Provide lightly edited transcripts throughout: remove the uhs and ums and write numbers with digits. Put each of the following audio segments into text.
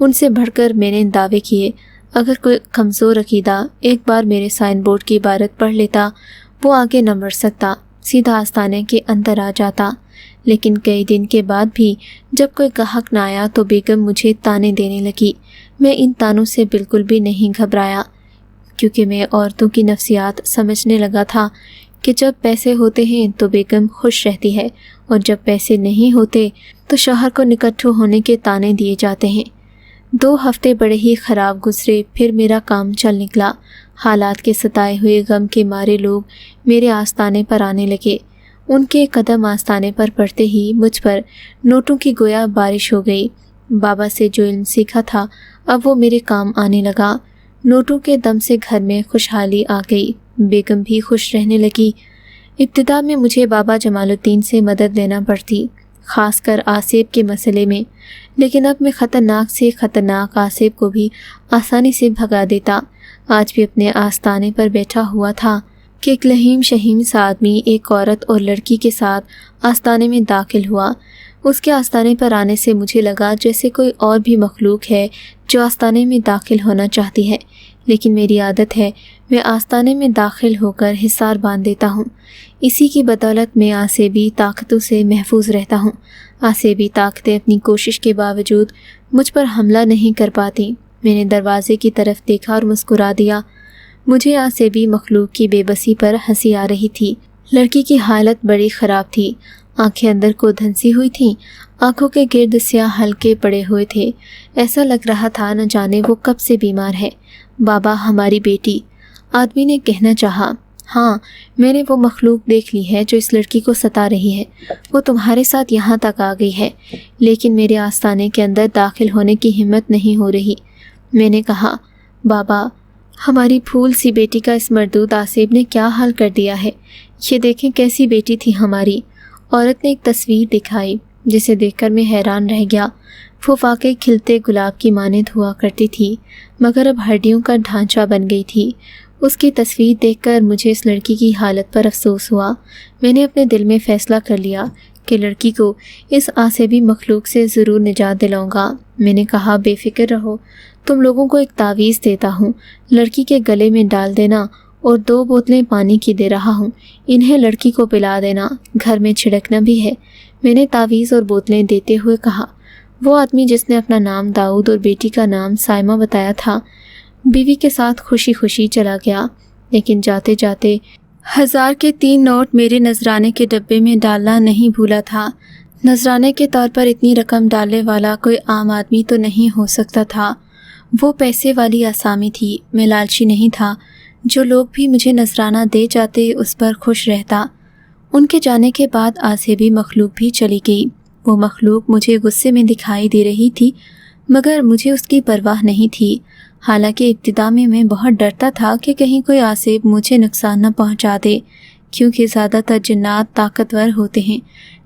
ان سے بڑھ کر میں نے دعوے کیے۔ اگر کوئی کمزور عقیدہ ایک بار میرے سائن بورڈ کی عبارت پڑھ لیتا وہ آگے نہ بڑھ سکتا، سیدھا آستانے کے اندر آ جاتا۔ لیکن کئی دن کے بعد بھی جب کوئی گاہک نہ آیا تو بیگم مجھے تانے دینے لگی۔ میں ان تانوں سے بالکل بھی نہیں گھبرایا، کیونکہ میں عورتوں کی نفسیات سمجھنے لگا تھا کہ جب پیسے ہوتے ہیں تو بیگم خوش رہتی ہے، اور جب پیسے نہیں ہوتے تو شوہر کو نکٹھو ہونے کے تانے دیے جاتے ہیں۔ 2 ہفتے بڑے ہی خراب گزرے، پھر میرا کام چل نکلا۔ حالات کے ستائے ہوئے غم کے مارے لوگ میرے آستانے پر آنے لگے۔ ان کے قدم آستانے پر پڑتے ہی مجھ پر نوٹوں کی گویا بارش ہو گئی۔ بابا سے جو علم سیکھا تھا اب وہ میرے کام آنے لگا۔ نوٹوں کے دم سے گھر میں خوشحالی آ گئی، بیگم بھی خوش رہنے لگی۔ ابتدا میں مجھے بابا جمال الدین سے مدد لینا پڑتی، خاص کر آصیب کے مسئلے میں، لیکن اب میں خطرناک سے خطرناک آصیب کو بھی آسانی سے بھگا دیتا۔ آج بھی اپنے آستانے پر بیٹھا ہوا تھا کہ ایک لہیم شہیم سا آدمی ایک عورت اور لڑکی کے ساتھ آستانے میں داخل ہوا۔ اس کے آستانے پر آنے سے مجھے لگا جیسے کوئی اور بھی مخلوق ہے جو آستانے میں داخل ہونا چاہتی ہے، لیکن میری عادت ہے میں آستانے میں داخل ہو کر حصار باندھ دیتا ہوں۔ اسی کی بدولت میں آصیبی طاقتوں سے محفوظ رہتا ہوں۔ آصیبی طاقتیں اپنی کوشش کے باوجود مجھ پر حملہ نہیں کر پاتی۔ میں نے دروازے کی طرف دیکھا اور مسکرا دیا۔ مجھے آصیبی مخلوق کی بے بسی پر ہنسی آ رہی تھی۔ لڑکی کی حالت بڑی خراب تھی، آنکھیں اندر کو دھنسی ہوئی تھیں، آنکھوں کے گرد سیاہ حلقے پڑے ہوئے تھے۔ ایسا لگ رہا تھا نہ جانے وہ کب سے بیمار ہے۔ بابا ہماری بیٹی، آدمی نے کہنا چاہا۔ ہاں، میں نے وہ مخلوق دیکھ لی ہے جو اس لڑکی کو ستا رہی ہے، وہ تمہارے ساتھ یہاں تک آ گئی ہے، لیکن میرے آستانے کے اندر داخل ہونے کی ہمت نہیں ہو رہی۔ میں نے کہا، بابا، ہماری پھول سی بیٹی کا اس مردود آصیب نے کیا حال کر دیا ہے، یہ دیکھیں کیسی بیٹی تھی ہماری۔ عورت نے ایک تصویر دکھائی جسے دیکھ کر میں حیران رہ گیا۔ وہ واقعی کھلتے گلاب کی مانند ہوا کرتی تھی، مگر اب ہڈیوں کا ڈھانچہ بن گئی تھی۔ اس کی تصویر دیکھ کر مجھے اس لڑکی کی حالت پر افسوس ہوا۔ میں نے اپنے دل میں فیصلہ کر لیا کہ لڑکی کو اس آصیبی مخلوق سے ضرور نجات دلاؤں گا۔ میں نے کہا، بے فکر رہو، تم لوگوں کو ایک تعویذ دیتا ہوں، لڑکی کے گلے میں ڈال دینا، اور 2 بوتلیں پانی کی دے رہا ہوں، انہیں لڑکی کو پلا دینا، گھر میں چھڑکنا بھی ہے۔ میں نے تعویذ اور بوتلیں دیتے ہوئے کہا۔ وہ آدمی جس نے اپنا نام داؤد اور بیٹی کا نام سائمہ بتایا تھا، بیوی کے ساتھ خوشی خوشی چلا گیا، لیکن جاتے جاتے 1000 کے 3 نوٹ میرے نذرانے کے ڈبے میں ڈالنا نہیں بھولا تھا۔ نذرانے کے طور پر اتنی رقم ڈالنے والا کوئی عام آدمی تو نہیں ہو سکتا تھا۔ وہ پیسے والی آسامی تھی۔ میں لالچی نہیں تھا، جو لوگ بھی مجھے نذرانہ دے جاتے اس پر خوش رہتا۔ ان کے جانے کے بعد آصیبی مخلوق بھی چلی گئی۔ وہ مخلوق مجھے غصے میں دکھائی دے رہی تھی، مگر مجھے اس کی پرواہ نہیں تھی۔ حالانکہ ابتدا میں بہت ڈرتا تھا کہ کہیں کوئی آصیب مجھے نقصان نہ پہنچا دے، کیونکہ زیادہ تر جنات طاقتور ہوتے ہیں،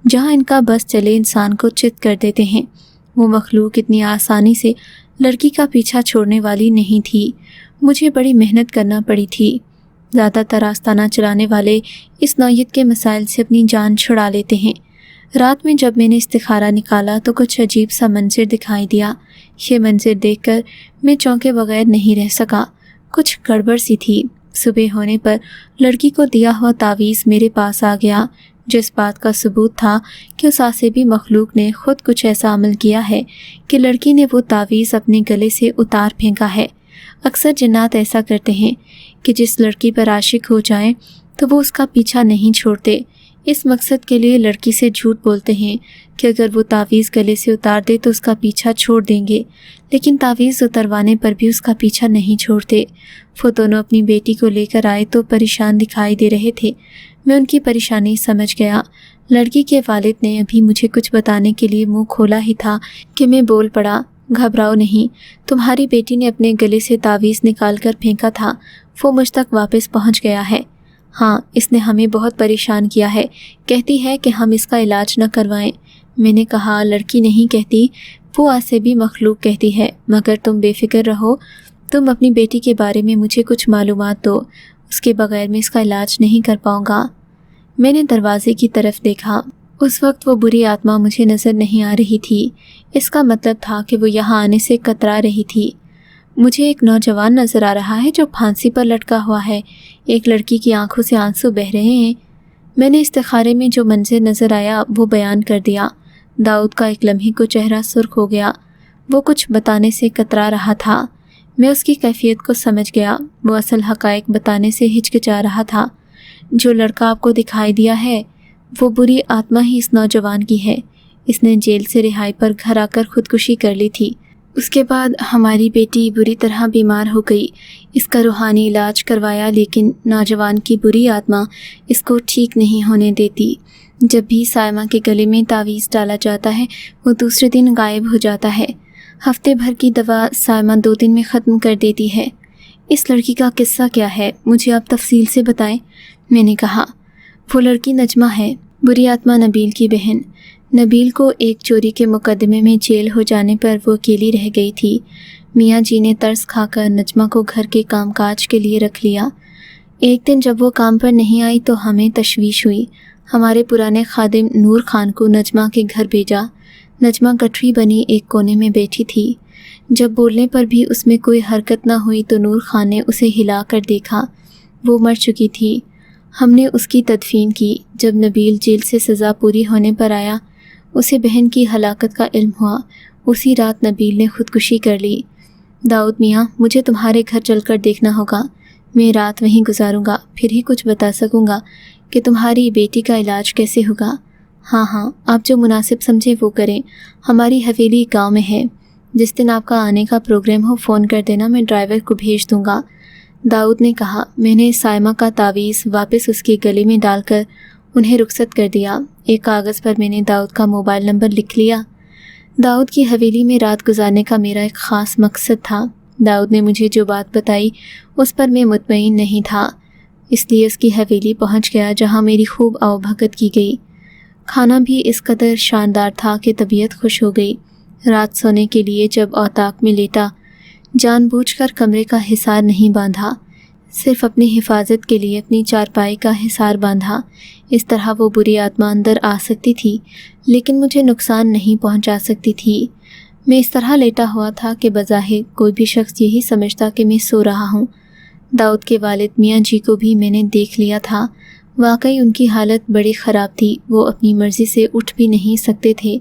جہاں ان کا بس چلے انسان کو چت کر دیتے ہیں۔ وہ مخلوق اتنی آسانی سے لڑکی کا پیچھا چھوڑنے والی نہیں تھی، مجھے بڑی محنت کرنا پڑی تھی۔ زیادہ تر آستانہ چلانے والے اس نوعیت کے مسائل سے اپنی جان چھڑا لیتے ہیں۔ رات میں جب میں نے استخارہ نکالا تو کچھ عجیب سا منظر دکھائی دیا۔ یہ منظر دیکھ کر میں چونکے بغیر نہیں رہ سکا، کچھ گڑبڑ سی تھی۔ صبح ہونے پر لڑکی کو دیا ہوا تعویذ میرے پاس آ گیا، جس بات کا ثبوت تھا کہ اس آصیبی مخلوق نے خود کچھ ایسا عمل کیا ہے کہ لڑکی نے وہ تعویذ اپنے گلے سے اتار پھینکا ہے۔ اکثر جنات ایسا کرتے ہیں کہ جس لڑکی پر عاشق ہو جائیں تو وہ اس کا پیچھا نہیں چھوڑتے۔ اس مقصد کے لیے لڑکی سے جھوٹ بولتے ہیں کہ اگر وہ تعویذ گلے سے اتار دے تو اس کا پیچھا چھوڑ دیں گے، لیکن تعویذ اتروانے پر بھی اس کا پیچھا نہیں چھوڑتے۔ وہ دونوں اپنی بیٹی کو لے کر آئے تو پریشان دکھائی دے رہے تھے۔ میں ان کی پریشانی سمجھ گیا۔ لڑکی کے والد نے ابھی مجھے کچھ بتانے کے لیے منہ کھولا ہی تھا کہ میں بول پڑا، گھبراؤ نہیں، تمہاری بیٹی نے اپنے گلے سے تعویذ نکال کر پھینکا تھا، وہ مجھ تک واپس پہنچ گیا ہے۔ ہاں، اس نے ہمیں بہت پریشان کیا ہے، کہتی ہے کہ ہم اس کا علاج نہ کروائیں۔ میں نے کہا، لڑکی نہیں کہتی، وہ آصیبی مخلوق کہتی ہے، مگر تم بے فکر رہو، تم اپنی بیٹی کے بارے میں مجھے کچھ معلومات دو، اس کے بغیر میں اس کا علاج نہیں کر پاؤں گا۔ میں نے دروازے کی طرف دیکھا۔ اس وقت وہ بری آتما مجھے نظر نہیں آ رہی تھی۔ اس کا مطلب تھا کہ وہ یہاں آنے سے کترا رہی تھی۔ مجھے ایک نوجوان نظر آ رہا ہے جو پھانسی پر لٹکا ہوا ہے، ایک لڑکی کی آنکھوں سے آنسو بہہ رہے ہیں۔ میں نے استخارے میں جو منظر نظر آیا وہ بیان کر دیا۔ داؤد کا ایک لمحے کو چہرہ سرخ ہو گیا، وہ کچھ بتانے سے کترا رہا تھا۔ میں اس کی کیفیت کو سمجھ گیا، وہ اصل حقائق بتانے سے ہچکچا رہا تھا۔ جو لڑکا آپ کو دکھائی دیا ہے وہ بری آتما ہی اس نوجوان کی ہے، اس نے جیل سے رہائی پر گھر آ کر خودکشی کر لی تھی۔ اس کے بعد ہماری بیٹی بری طرح بیمار ہو گئی، اس کا روحانی علاج کروایا، لیکن نوجوان کی بری آتما اس کو ٹھیک نہیں ہونے دیتی۔ جب بھی سائمہ کے گلے میں تعویذ ڈالا جاتا ہے وہ دوسرے دن غائب ہو جاتا ہے۔ ہفتے بھر کی دوا سائمہ 2 دن میں ختم کر دیتی ہے۔ اس لڑکی کا قصہ کیا ہے، مجھے آپ تفصیل سے بتائیں، میں نے کہا۔ وہ لڑکی نجمہ ہے، بری آتما نبیل کی بہن۔ نبیل کو ایک چوری کے مقدمے میں جیل ہو جانے پر وہ اکیلی رہ گئی تھی۔ میاں جی نے ترس کھا کر نجمہ کو گھر کے کام کاج کے لیے رکھ لیا۔ ایک دن جب وہ کام پر نہیں آئی تو ہمیں تشویش ہوئی۔ ہمارے پرانے خادم نور خان کو نجمہ کے گھر بھیجا۔ نجمہ گٹھری بنی ایک کونے میں بیٹھی تھی۔ جب بولنے پر بھی اس میں کوئی حرکت نہ ہوئی تو نور خان نے اسے ہلا کر دیکھا، وہ مر چکی تھی۔ ہم نے اس کی تدفین کی۔ جب نبیل جیل سے سزا پوری ہونے پر آیا اسے بہن کی ہلاکت کا علم ہوا۔ اسی رات نبیل نے خودکشی کر لی۔ داؤد میاں، مجھے تمہارے گھر چل کر دیکھنا ہوگا، میں رات وہیں گزاروں گا، پھر ہی کچھ بتا سکوں گا کہ تمہاری بیٹی کا علاج کیسے ہوگا۔ ہاں، آپ جو مناسب سمجھیں وہ کریں۔ ہماری حویلی گاؤں میں ہے، جس دن آپ کا آنے کا پروگرام ہو فون کر دینا، میں ڈرائیور کو بھیج دوں گا۔ داؤد نے کہا۔ میں نے سائمہ کا تعویذ واپس اس کے گلے میں ڈال کر انہیں رخصت کر دیا۔ ایک کاغذ پر میں نے داؤد کا موبائل نمبر لکھ لیا۔ داؤد کی حویلی میں رات گزارنے کا میرا ایک خاص مقصد تھا۔ داؤد نے مجھے جو بات بتائی اس پر میں مطمئن نہیں تھا، اس لیے اس کی حویلی پہنچ گیا جہاں میری خوب آؤبھگت کی گئی۔ کھانا بھی اس قدر شاندار تھا کہ طبیعت خوش ہو گئی۔ رات سونے کے لیے جب اوطاق میں لیٹا، جان بوجھ کر کمرے کا حصار نہیں باندھا، صرف اپنی حفاظت کے لیے اپنی چارپائی کا حصار باندھا۔ اس طرح وہ بری آتما اندر آ سکتی تھی لیکن مجھے نقصان نہیں پہنچا سکتی تھی۔ میں اس طرح لیٹا ہوا تھا کہ بظاہر کوئی بھی شخص یہی سمجھتا کہ میں سو رہا ہوں۔ داؤد کے والد میاں جی کو بھی میں نے دیکھ لیا تھا۔ واقعی ان کی حالت بڑی خراب تھی، وہ اپنی مرضی سے اٹھ بھی نہیں سکتے تھے۔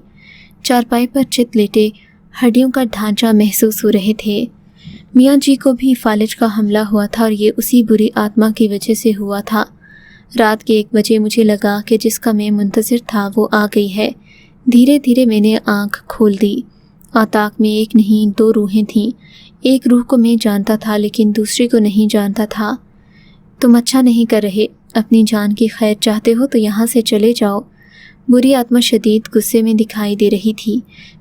چارپائی پر چت لیٹے ہڈیوں کا ڈھانچہ محسوس ہو رہے تھے۔ میاں جی کو بھی فالج کا حملہ ہوا تھا اور یہ اسی بری آتما کی وجہ سے ہوا تھا۔ رات کے 1 بجے مجھے لگا کہ جس کا میں منتظر تھا وہ آ گئی ہے۔ دھیرے دھیرے میں نے آنکھ کھول دی۔ اوطاق میں 1 نہیں 2 روحیں تھیں۔ ایک روح کو میں جانتا تھا لیکن دوسری کو نہیں جانتا تھا۔ تم اچھا نہیں کر رہے، اپنی جان کی خیر چاہتے ہو تو یہاں سے چلے جاؤ۔ بری آتما شدید غصے میں دکھائی دے رہی تھی۔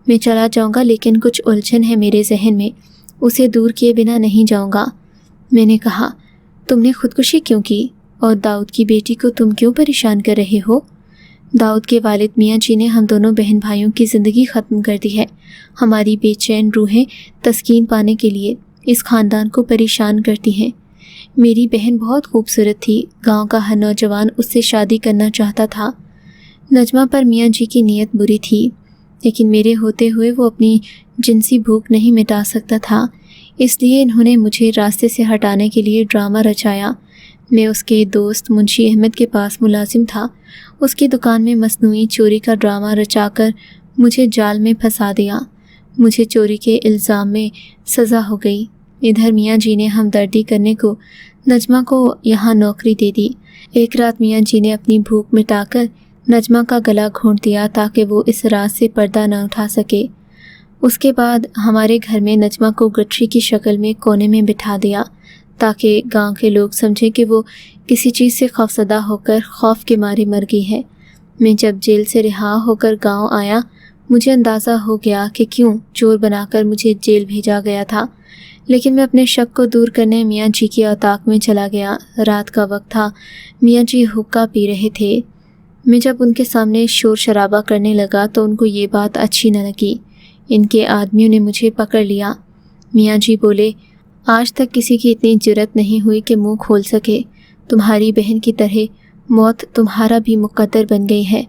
میں چلا جاؤں گا لیکن کچھ الجھن ہے میرے ذہن میں، اسے دور کیے بنا نہیں جاؤں گا۔ میں نے کہا، تم نے خودکشی کیوں کی اور داؤد کی بیٹی کو تم کیوں پریشان کر رہے ہو؟ داؤد کے والد میاں جی نے ہم دونوں بہن بھائیوں کی زندگی ختم کر دی ہے۔ ہماری بے چین روحیں تسکین پانے کے لیے اس خاندان کو پریشان کرتی ہیں۔ میری بہن بہت خوبصورت تھی، گاؤں کا ہر نوجوان اس سے شادی کرنا چاہتا تھا۔ نجمہ پر میاں جی کی نیت بری تھی لیکن میرے ہوتے ہوئے وہ اپنی جنسی بھوک نہیں مٹا سکتا تھا، اس لیے انہوں نے مجھے راستے سے ہٹانے کے لیے ڈرامہ رچایا۔ میں اس کے دوست منشی احمد کے پاس ملازم تھا، اس کی دکان میں مصنوعی چوری کا ڈرامہ رچا کر مجھے جال میں پھنسا دیا۔ مجھے چوری کے الزام میں سزا ہو گئی۔ ادھر میاں جی نے ہمدردی کرنے کو نجمہ کو یہاں نوکری دے دی۔ ایک رات میاں جی نے اپنی بھوک مٹا کر نجمہ کا گلا گھونٹ دیا تاکہ وہ اس راز سے پردہ نہ اٹھا سکے۔ اس کے بعد ہمارے گھر میں نجمہ کو گٹھری کی شکل میں کونے میں بٹھا دیا تاکہ گاؤں کے لوگ سمجھیں کہ وہ کسی چیز سے خوفزدہ ہو کر خوف کے مارے مر گئی ہے۔ میں جب جیل سے رہا ہو کر گاؤں آیا مجھے اندازہ ہو گیا کہ کیوں چور بنا کر مجھے جیل بھیجا گیا تھا، لیکن میں اپنے شک کو دور کرنے میاں جی کے اوطاق میں چلا گیا۔ رات کا وقت تھا، میاں جی حقہ پی رہے تھے۔ میں جب ان کے سامنے شور شرابہ کرنے لگا تو ان کو یہ بات اچھی نہ لگی۔ ان کے آدمیوں نے مجھے پکڑ لیا۔ میاں جی بولے، آج تک کسی کی اتنی جرت نہیں ہوئی کہ منہ کھول سکے، تمہاری بہن کی طرح موت تمہارا بھی مقدر بن گئی ہے۔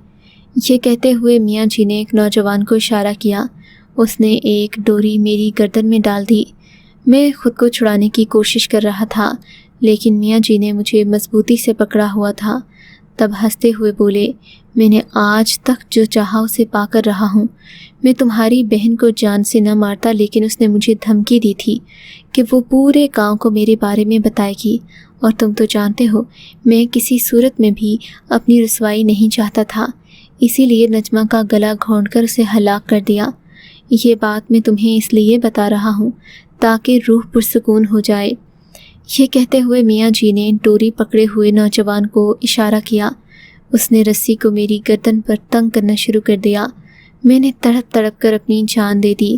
یہ کہتے ہوئے میاں جی نے ایک نوجوان کو اشارہ کیا، اس نے ایک ڈوری میری گردن میں ڈال دی۔ میں خود کو چھڑانے کی کوشش کر رہا تھا، لیکن میاں جی نے مجھے مضبوطی سے پکڑا ہوا تھا۔ تب ہنستے ہوئے بولے، میں نے آج تک جو چاہا اسے پا کر رہا ہوں۔ میں تمہاری بہن کو جان سے نہ مارتا، لیکن اس نے مجھے دھمکی دی تھی کہ وہ پورے گاؤں کو میرے بارے میں بتائے گی، اور تم تو جانتے ہو میں کسی صورت میں بھی اپنی رسوائی نہیں چاہتا تھا، اسی لیے نجمہ کا گلا گھونٹ کر اسے ہلاک کر دیا۔ یہ بات میں تمہیں اس لیے بتا رہا ہوں تاکہ روح پرسکون ہو جائے۔ یہ کہتے ہوئے میاں جی نے ڈوری پکڑے ہوئے نوجوان کو اشارہ کیا۔ اس نے رسی کو میری گردن پر تنگ کرنا شروع کر دیا۔ میں نے تڑپ تڑپ کر اپنی جان دے دی۔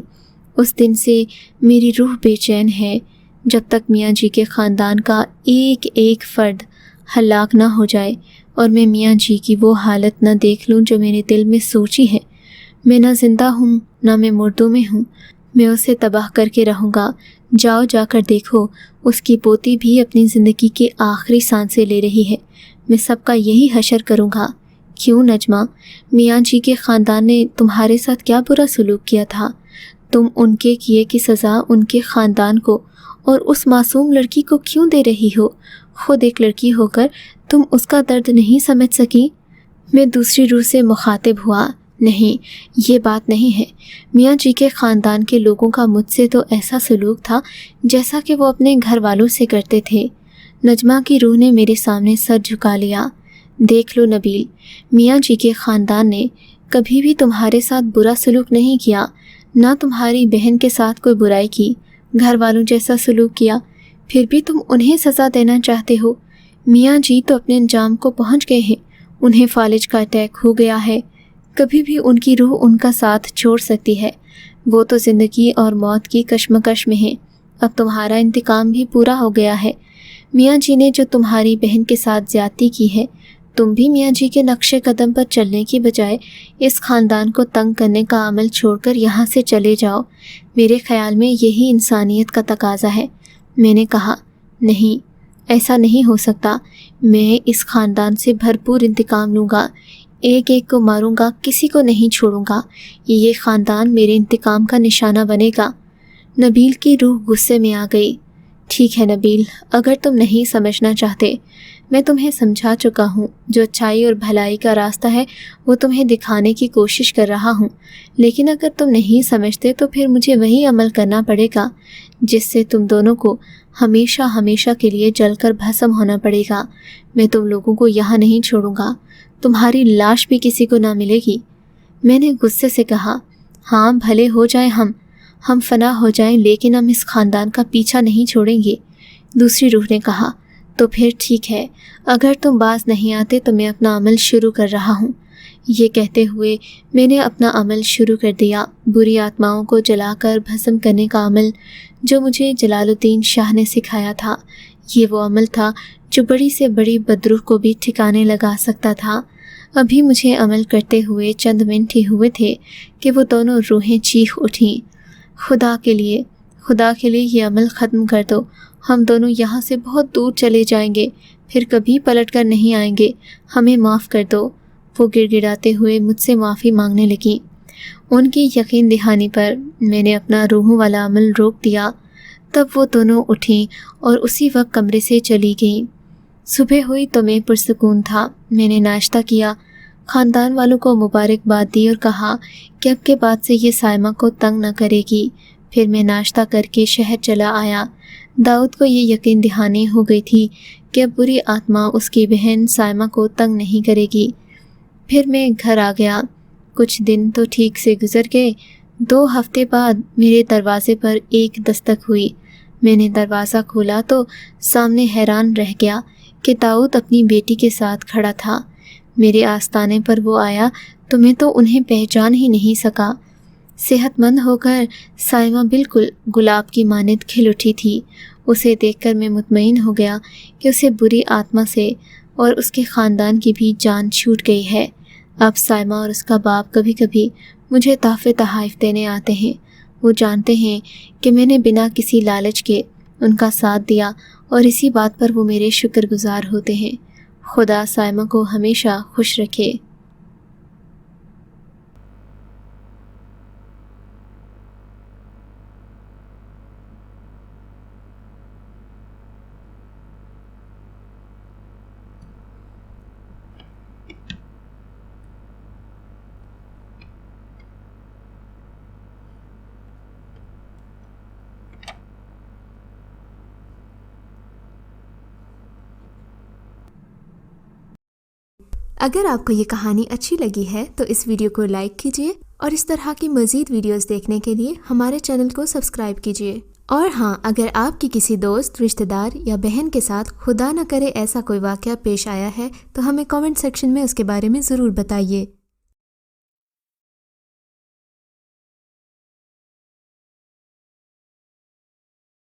اس دن سے میری روح بے چین ہے۔ جب تک میاں جی کے خاندان کا ایک ایک فرد ہلاک نہ ہو جائے اور میں میاں جی کی وہ حالت نہ دیکھ لوں جو میں نے دل میں سوچی ہے، میں نہ زندہ ہوں نہ میں مردوں میں ہوں، میں اسے تباہ کر کے رہوں گا۔ جاؤ جا کر دیکھو، اس کی پوتی بھی اپنی زندگی کے آخری سانسیں لے رہی ہے۔ میں سب کا یہی حشر کروں گا۔ کیوں نجمہ، میاں جی کے خاندان نے تمہارے ساتھ کیا برا سلوک کیا تھا؟ تم ان کے کیے کی سزا ان کے خاندان کو اور اس معصوم لڑکی کو کیوں دے رہی ہو؟ خود ایک لڑکی ہو کر تم اس کا درد نہیں سمجھ سکی؟ میں دوسری روح سے مخاطب ہوا، نہیں، یہ بات نہیں ہے۔ میاں جی کے خاندان کے لوگوں کا مجھ سے تو ایسا سلوک تھا جیسا کہ وہ اپنے گھر والوں سے کرتے تھے۔ نجمہ کی روح نے میرے سامنے سر جھکا لیا۔ دیکھ لو نبیل، میاں جی کے خاندان نے کبھی بھی تمہارے ساتھ برا سلوک نہیں کیا، نہ تمہاری بہن کے ساتھ کوئی برائی کی، گھر والوں جیسا سلوک کیا، پھر بھی تم انہیں سزا دینا چاہتے ہو۔ میاں جی تو اپنے انجام کو پہنچ گئے ہیں، انہیں فالج کا اٹیک ہو گیا ہے، کبھی بھی ان کی روح ان کا ساتھ چھوڑ سکتی ہے۔ وہ تو زندگی اور موت کی کشمکش میں ہیں۔ اب تمہارا انتقام بھی پورا ہو گیا ہے۔ میاں جی نے جو تمہاری بہن کے ساتھ زیادتی کی ہے، تم بھی میاں جی کے نقش قدم پر چلنے کی بجائے اس خاندان کو تنگ کرنے کا عمل چھوڑ کر یہاں سے چلے جاؤ۔ میرے خیال میں یہی انسانیت کا تقاضا ہے۔ میں نے کہا، نہیں، ایسا نہیں ہو سکتا۔ میں اس خاندان سے بھرپور انتقام لوں گا، ایک ایک کو ماروں گا، کسی کو نہیں چھوڑوں گا۔ یہ خاندان میرے انتقام کا نشانہ بنے گا۔ نبیل کی روح غصے میں آ گئی۔ ٹھیک ہے نبیل، اگر تم نہیں سمجھنا چاہتے، میں تمہیں سمجھا چکا ہوں۔ جو اچھائی اور بھلائی کا راستہ ہے وہ تمہیں دکھانے کی کوشش کر رہا ہوں، لیکن اگر تم نہیں سمجھتے تو پھر مجھے وہی عمل کرنا پڑے گا جس سے تم دونوں کو ہمیشہ ہمیشہ کے لیے جل کر بھسم ہونا پڑے گا۔ میں تم لوگوں کو یہاں نہیں چھوڑوں گا، تمہاری لاش بھی کسی کو نہ ملے گی۔ میں نے غصے سے کہا، ہاں بھلے ہو جائیں ہم فنا ہو جائیں، لیکن ہم اس خاندان کا پیچھا نہیں چھوڑیں گے۔ دوسری روح نے کہا، تو پھر ٹھیک ہے، اگر تم باز نہیں آتے تو میں اپنا عمل شروع کر رہا ہوں۔ یہ کہتے ہوئے میں نے اپنا عمل شروع کر دیا، بری آتماؤں کو جلا کر بھسم کرنے کا عمل جو مجھے جلال الدین شاہ نے سکھایا تھا۔ یہ وہ عمل تھا جو بڑی سے بڑی بدروح کو بھی ٹھکانے لگا سکتا تھا۔ ابھی مجھے عمل کرتے ہوئے چند منٹ ہی ہوئے تھے کہ وہ دونوں روحیں چیخ اٹھیں، خدا کے لیے یہ عمل ختم کر دو، ہم دونوں یہاں سے بہت دور چلے جائیں گے، پھر کبھی پلٹ کر نہیں آئیں گے، ہمیں معاف کر دو۔ وہ گڑ گڑاتے ہوئے مجھ سے معافی مانگنے لگیں۔ ان کی یقین دہانی پر میں نے اپنا روحوں والا عمل روک دیا۔ تب وہ دونوں اٹھیں اور اسی وقت کمرے سے چلی گئیں۔ صبح ہوئی تو میں پرسکون تھا۔ میں نے ناشتہ کیا، خاندان والوں کو مبارکباد دی اور کہا کہ اب کے بعد سے یہ سائمہ کو تنگ نہ کرے گی۔ پھر میں ناشتہ کر کے شہر چلا آیا۔ داؤد کو یہ یقین دہانی ہو گئی تھی کہ اب بری آتما اس کی بہن سائمہ کو تنگ نہیں کرے گی۔ پھر میں گھر آ گیا۔ کچھ دن تو ٹھیک سے گزر گئے۔ 2 ہفتے بعد میرے دروازے پر ایک دستک ہوئی۔ میں نے دروازہ کھولا تو سامنے حیران رہ گیا کہ داؤد اپنی بیٹی کے ساتھ کھڑا تھا۔ میرے آستانے پر وہ آیا تو میں تو انہیں پہچان ہی نہیں سکا۔ صحت مند ہو کر سائمہ بالکل گلاب کی مانند کھل اٹھی تھی۔ اسے دیکھ کر میں مطمئن ہو گیا کہ اسے بری آتما سے اور اس کے خاندان کی بھی جان چھوٹ گئی ہے۔ اب سائمہ اور اس کا باپ کبھی کبھی مجھے تحفے تحائف دینے آتے ہیں۔ وہ جانتے ہیں کہ میں نے بنا کسی لالچ کے ان کا ساتھ دیا اور اسی بات پر وہ میرے شکر گزار ہوتے ہیں۔ خدا سائمہ کو ہمیشہ خوش رکھے۔ اگر آپ کو یہ کہانی اچھی لگی ہے تو اس ویڈیو کو لائک کیجیے اور اس طرح کی مزید ویڈیوز دیکھنے کے لیے ہمارے چینل کو سبسکرائب کیجیے۔ اور ہاں، اگر آپ کی کسی دوست، رشتہ دار یا بہن کے ساتھ خدا نہ کرے ایسا کوئی واقعہ پیش آیا ہے تو ہمیں کامنٹ سیکشن میں اس کے بارے میں ضرور بتائیے۔